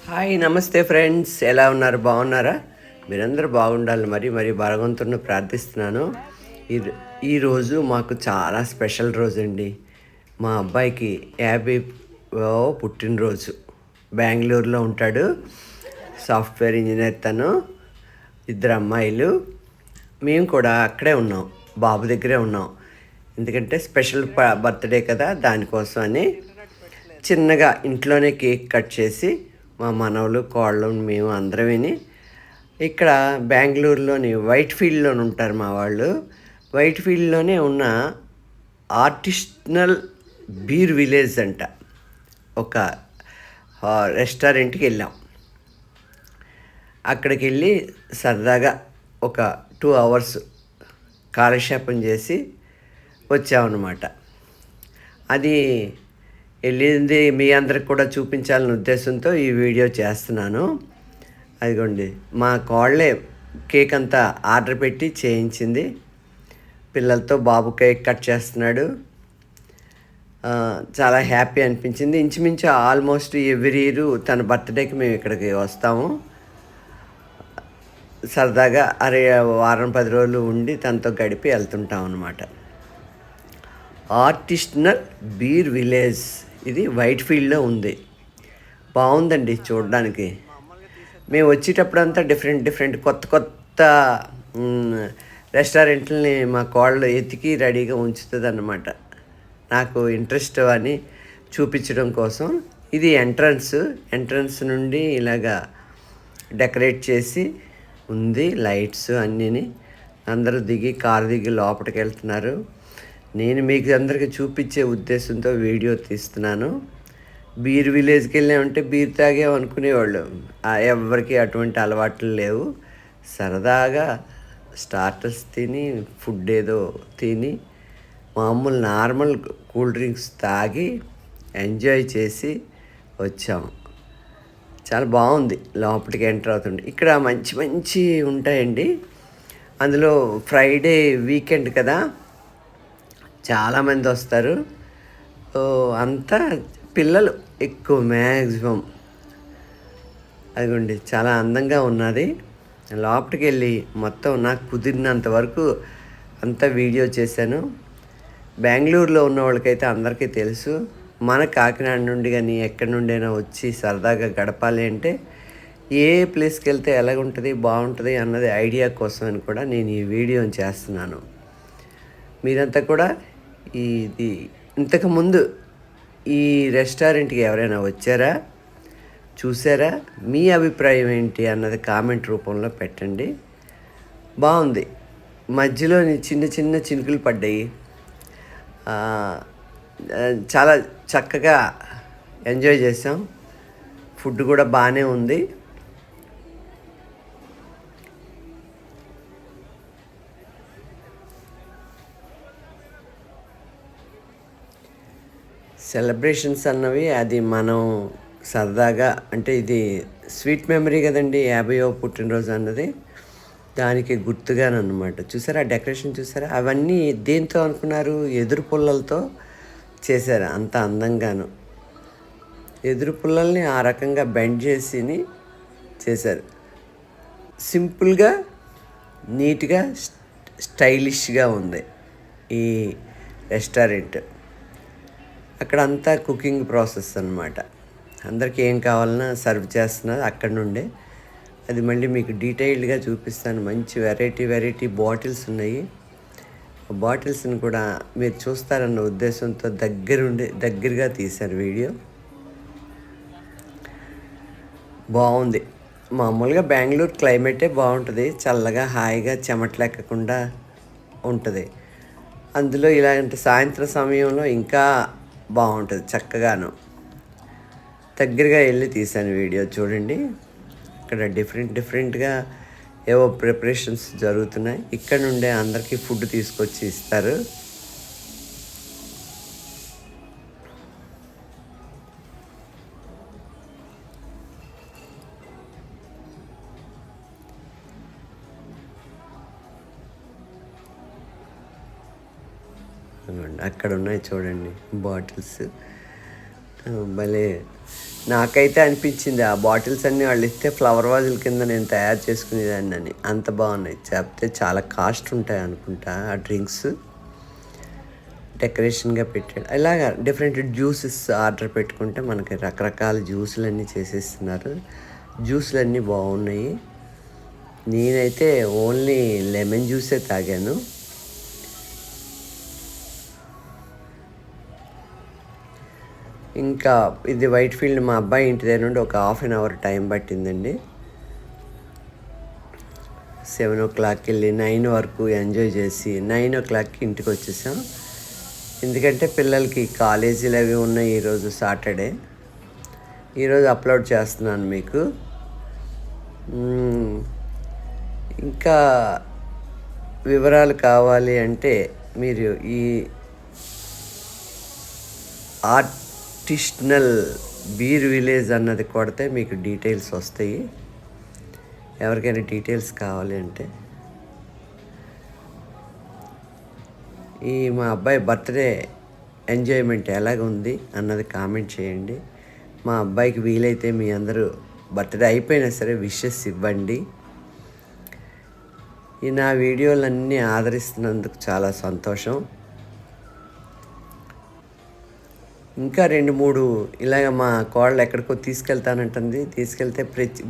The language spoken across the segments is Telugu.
హాయ్ నమస్తే ఫ్రెండ్స్, ఎలా ఉన్నారు? బాగున్నారా? మీరందరూ బాగుండాలి. మరి భగవంతుడిని ప్రార్థిస్తున్నాను. ఈ ఈరోజు మాకు చాలా స్పెషల్ రోజు అండి. మా అబ్బాయికి 50వ పుట్టినరోజు. బెంగళూరులో ఉంటాడు, సాఫ్ట్వేర్ ఇంజనీర్. తను ఇద్దరు అమ్మాయిలు. మేము కూడా అక్కడే ఉన్నాం, బాబు దగ్గరే ఉన్నాం. ఎందుకంటే స్పెషల్ బర్త్డే కదా, దానికోసం అని చిన్నగా ఇంట్లోనే కేక్ కట్ చేసి మా మనవలు కోళ్ళు మేము అందరం విని ఇక్కడ బెంగళూరులోని వైట్ ఫీల్డ్లోనే ఉంటారు మా వాళ్ళు. వైట్ ఫీల్డ్లోనే ఉన్న ఆర్టిషనల్ బీర్ విలేజ్ అంట ఒక రెస్టారెంట్కి వెళ్ళాం. అక్కడికి వెళ్ళి సరదాగా ఒక 2 hours కాలక్షేపం చేసి వచ్చామన్నమాట. అది వెళ్ళింది మీ అందరికి కూడా చూపించాలనే ఉద్దేశంతో ఈ వీడియో చేస్తున్నాను. అదిగోండి, మా కోళ్ళే కేక్ అంతా ఆర్డర్ పెట్టి చేయించింది. పిల్లలతో బాబు కేక్ కట్ చేస్తున్నాడు. చాలా హ్యాపీ అనిపించింది. ఇంచుమించు ఆల్మోస్ట్ ఎవ్రీ ఇయర్ తన బర్త్డేకి మేము ఇక్కడికి వస్తాము. సరదాగా వారం 10 రోజులు ఉండి తనతో గడిపి వెళ్తుంటాం అన్నమాట. ఆర్టిషనల్ బీర్ విలేజ్ ఇది వైట్ ఫీల్డ్లో ఉంది. బాగుందండి చూడడానికి. మేము వచ్చేటప్పుడంతా డిఫరెంట్ కొత్త రెస్టారెంట్లని మా కోళ్ళు ఎతికి రెడీగా ఉంచుతుంది అన్నమాట. నాకు ఇంట్రెస్ట్ అని చూపించడం కోసం. ఇది ఎంట్రన్స్ నుండి ఇలాగా డెకరేట్ చేసి ఉంది, లైట్స్ అన్నీ. అందరూ కారు దిగి లోపలికి వెళ్తున్నారు. నేను మీకు అందరికీ చూపించే ఉద్దేశంతో వీడియో తీస్తున్నాను. బీర్ విలేజ్కి వెళ్ళామంటే బీర్ తాగామనుకునేవాళ్ళు. ఎవరికి అటువంటి అలవాట్లు లేవు. సరదాగా స్టార్టర్స్ తిని, ఫుడ్ ఏదో తిని, మామూలు నార్మల్ కూల్ డ్రింక్స్ తాగి ఎంజాయ్ చేసి వచ్చాము. చాలా బాగుంది. లోపలికి ఎంటర్ అవుతుంది. ఇక్కడ మంచి ఉంటాయండి. అందులో ఫ్రైడే వీకెండ్ కదా, చాలామంది వస్తారు. అంతా పిల్లలు ఎక్కువ మ్యాక్సిమం. అదిగోండి, చాలా అందంగా ఉన్నది. లోపలికి వెళ్ళి మొత్తం నాకు కుదిరినంత వరకు అంతా వీడియో చేశాను. బెంగళూరులో ఉన్న వాళ్ళకైతే అందరికీ తెలుసు. మన కాకినాడ నుండి కానీ ఎక్కడి నుండైనా వచ్చి సరదాగా గడపాలి అంటే ఏ ప్లేస్కి వెళ్తే ఎలాగుంటుంది, బాగుంటుంది అన్నది ఐడియా కోసం అని కూడా నేను ఈ వీడియోని చేస్తున్నాను. మీరంతా కూడా ఇది ఇంతకుముందు ఈ రెస్టారెంట్కి ఎవరైనా వచ్చారా, చూసారా, మీ అభిప్రాయం ఏంటి అన్నది కామెంట్ రూపంలో పెట్టండి. బాగుంది. మధ్యలో చిన్న చినుకులు పడ్డాయి. చాలా చక్కగా ఎంజాయ్ చేసాం. ఫుడ్ కూడా బాగానే ఉంది. సెలబ్రేషన్స్ అన్నవి అది మనం సరదాగా, అంటే ఇది స్వీట్ మెమరీ కదండి, 50వ పుట్టినరోజు అన్నది. దానికి గుర్తుగానమాట. చూసారా డెకరేషన్, చూసారా? అవన్నీ దేంతో అనుకున్నారు? ఎదురు పుల్లలతో చేశారు. అంత అందంగాను ఎదురు పుల్లల్ని ఆ రకంగా బెండ్ చేసి చేశారు. సింపుల్గా, నీట్గా, స్టైలిష్గా ఉంది ఈ రెస్టారెంట్. అక్కడ అంతా కుకింగ్ ప్రాసెస్ అన్నమాట. అందరికీ ఏం కావాలన్నా సర్వ్ చేస్తున్నారు అక్కడ నుండే. అది మళ్ళీ మీకు డీటెయిల్డ్గా చూపిస్తాను. మంచి వెరైటీ బాటిల్స్ ఉన్నాయి. ఆ బాటిల్స్ని కూడా మీరు చూస్తారన్న ఉద్దేశంతో దగ్గరగా తీశారు వీడియో. బాగుంది. మామూలుగా బెంగళూరు క్లైమేటే బాగుంటుంది. చల్లగా, హాయిగా, చెమటలెక్కకుండా ఉంటుంది. అందులో ఇలాంటి సాయంత్రం సమయంలో ఇంకా బాగుంటుంది చక్కగాను. దగ్గరగా వెళ్ళి తీశాను వీడియో. చూడండి, ఇక్కడ డిఫరెంట్గా ఏవో ప్రిపరేషన్స్ జరుగుతున్నాయి. ఇక్కడ నుండే అందరికీ ఫుడ్ తీసుకొచ్చి ఇస్తారు. అక్కడ ఉన్నాయి చూడండి బాటిల్స్. భలే నాకైతే అనిపించింది ఆ బాటిల్స్ అన్నీ వాళ్ళు ఇస్తే ఫ్లవర్ వాజుల కింద నేను తయారు చేసుకునేదాన్ని అని. అంత బాగున్నాయి. చెప్తే చాలా కాస్ట్ ఉంటాయి అనుకుంటా ఆ డ్రింక్స్. డెకరేషన్గా పెట్టాడు. ఇలాగా డిఫరెంట్ జ్యూసెస్ ఆర్డర్ పెట్టుకుంటే మనకి రకరకాల జ్యూసులన్నీ చేసేస్తున్నారు. జ్యూసులన్నీ బాగున్నాయి. నేనైతే ఓన్లీ లెమన్ జ్యూసే తాగాను. ఇంకా ఇది వైట్ ఫీల్డ్ మా అబ్బాయి ఇంటి దగ్గర నుండి ఒక ½ టైం పట్టిందండి. 7:00 వెళ్ళి 9 వరకు ఎంజాయ్ చేసి 9:00 ఇంటికి వచ్చేసాం. ఎందుకంటే పిల్లలకి కాలేజీలు అవి ఉన్నాయి. ఈరోజు సాటర్డే. ఈరోజు అప్లోడ్ చేస్తున్నాను మీకు. ఇంకా వివరాలు కావాలి అంటే మీరు ఈ ఆర్టిషనల్ బీర్ విలేజ్ అన్నది కొడితే మీకు డీటెయిల్స్ వస్తాయి. ఎవరికైనా డీటెయిల్స్ కావాలి అంటే ఈ మా అబ్బాయి బర్త్డే ఎంజాయ్మెంట్ ఎలాగుంది అన్నది కామెంట్ చేయండి. మా అబ్బాయికి వీలైతే మీ అందరూ బర్త్డే అయిపోయినా సరే విషెస్ ఇవ్వండి. ఈ నా వీడియోలన్నీ ఆదరిస్తున్నందుకు చాలా సంతోషం. ఇంకా 2-3 ఇలాగ మా కోడలు ఎక్కడికో తీసుకెళ్తానంటుంది. తీసుకెళ్తే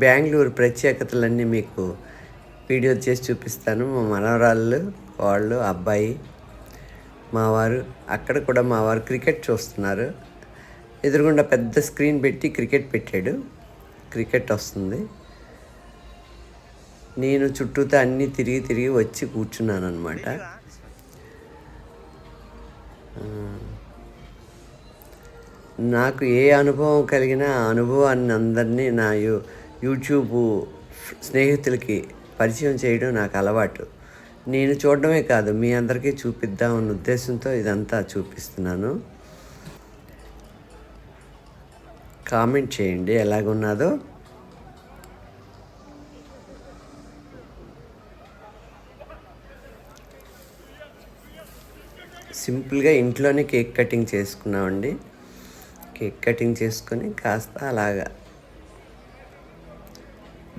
బెంగళూరు ప్రత్యేకతలన్నీ మీకు వీడియో చేసి చూపిస్తాను. మా మనవరాళ్ళు, కోళ్ళు, అబ్బాయి, మా వారు. అక్కడ కూడా మా వారు క్రికెట్ చూస్తున్నారు. ఎదురుగుండా పెద్ద స్క్రీన్ పెట్టి క్రికెట్ పెట్టాడు. క్రికెట్ వస్తుంది. నేను చుట్టూతో అన్నీ తిరిగి వచ్చి కూర్చున్నాను అనమాట. నాకు ఏ అనుభవం కలిగినా ఆ అనుభవాన్ని అందరినీ నా యూట్యూబ్ స్నేహితులకి పరిచయం చేయడం నాకు అలవాటు. నేను చూడడమే కాదు, మీ అందరికీ చూపిద్దామన్న ఉద్దేశంతో ఇదంతా చూపిస్తున్నాను. కామెంట్ చేయండి ఎలాగున్నదో. సింపుల్గా ఇంట్లోనే కేక్ కటింగ్ చేసుకున్నామండి. కేక్ కటింగ్ చేసుకొని కాస్త అలాగా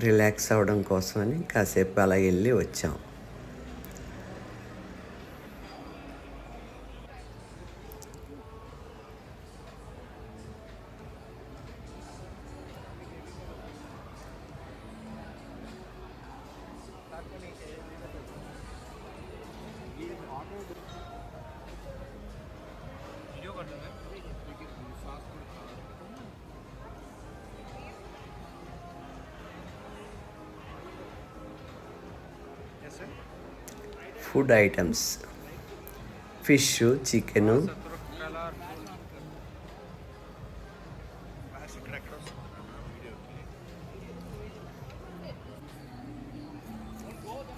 రిలాక్స్ అవ్వడం కోసమని కాసేపు అలా వెళ్ళి వచ్చాం. ఫుడ్ ఐటమ్స్, ఫిష్, చికెను,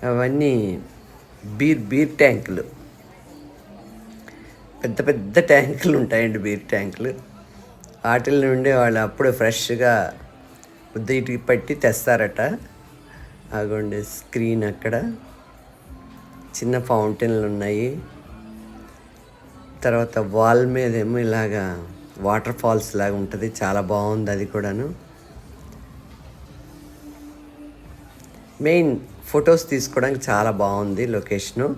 అవన్నీ బీర్ ట్యాంకులు, పెద్ద పెద్ద ట్యాంకులు ఉంటాయండి. బీర్ ట్యాంకులు వాటిల నుండి వాళ్ళు అప్పుడు ఫ్రెష్గా ఇటుకి పట్టి తెస్తారట. అగోండి స్క్రీన్ అక్కడ చిన్న ఫౌంటైన్లు ఉన్నాయి. తర్వాత వాల్ మీద ఏమో ఇలాగా వాటర్ ఫాల్స్ లాగా ఉంటుంది. చాలా బాగుంది అది కూడాను. మెయిన్ ఫొటోస్ తీసుకోవడానికి చాలా బాగుంది లొకేషను.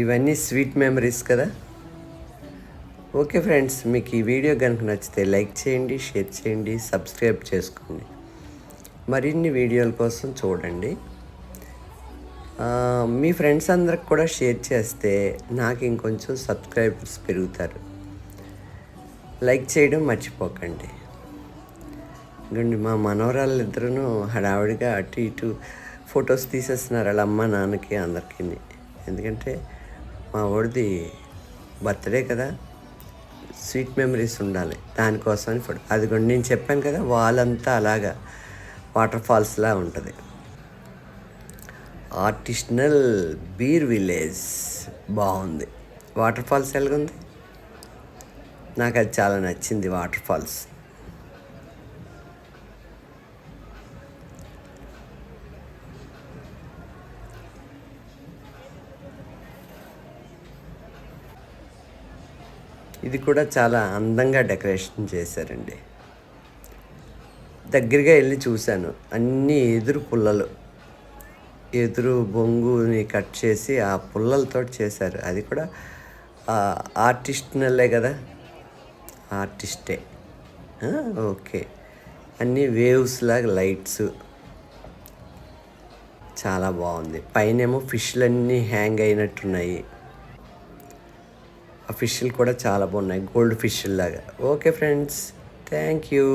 ఇవన్నీ స్వీట్ మెమరీస్ కదా. ఓకే ఫ్రెండ్స్, మీకు ఈ వీడియో కనుక నచ్చితే లైక్ చేయండి, షేర్ చేయండి, సబ్స్క్రైబ్ చేసుకోండి. మరిన్ని వీడియోల కోసం చూడండి. మీ ఫ్రెండ్స్ అందరికి కూడా షేర్ చేస్తే నాకు ఇంకొంచెం సబ్స్క్రైబర్స్ పెరుగుతారు. లైక్ చేయడం మర్చిపోకండి. ఇంకండి మా మనవరాళ్ళు ఇద్దరును హడావిడిగా అటు ఇటు ఫొటోస్ తీసేస్తున్నారు వాళ్ళ అమ్మ నాన్నకి అందరికీ. ఎందుకంటే మా వాడిది బర్త్డే కదా, స్వీట్ మెమరీస్ ఉండాలి, దానికోసమని ఫోటో. అది కూడా నేను చెప్పాను కదా, వాళ్ళంతా అలాగా వాటర్ ఫాల్స్లా ఉంటుంది. ఆర్టిషనల్ బీర్ విలేజ్ బాగుంది. వాటర్ ఫాల్స్ ఎలాగుంది. నాకు అది చాలా నచ్చింది వాటర్ ఫాల్స్. ఇది కూడా చాలా అందంగా డెకరేషన్ చేశారండి. దగ్గరగా వెళ్ళి చూశాను. అన్నీ ఎదురు పుల్లలు, ఎదురు బొంగుని కట్ చేసి ఆ పుల్లలతో చేశారు. అది కూడా ఆర్టిస్ట్నల్లే కదా, ఆర్టిస్టే. ఓకే. అన్నీ వేవ్స్ లాగా లైట్స్ చాలా బాగుంది. పైనేమో ఫిష్లన్నీ హ్యాంగ్ అయినట్టున్నాయి. ఆ ఫిష్లు కూడా చాలా బాగున్నాయి, గోల్డ్ ఫిష్లాగా. Okay friends, thank you.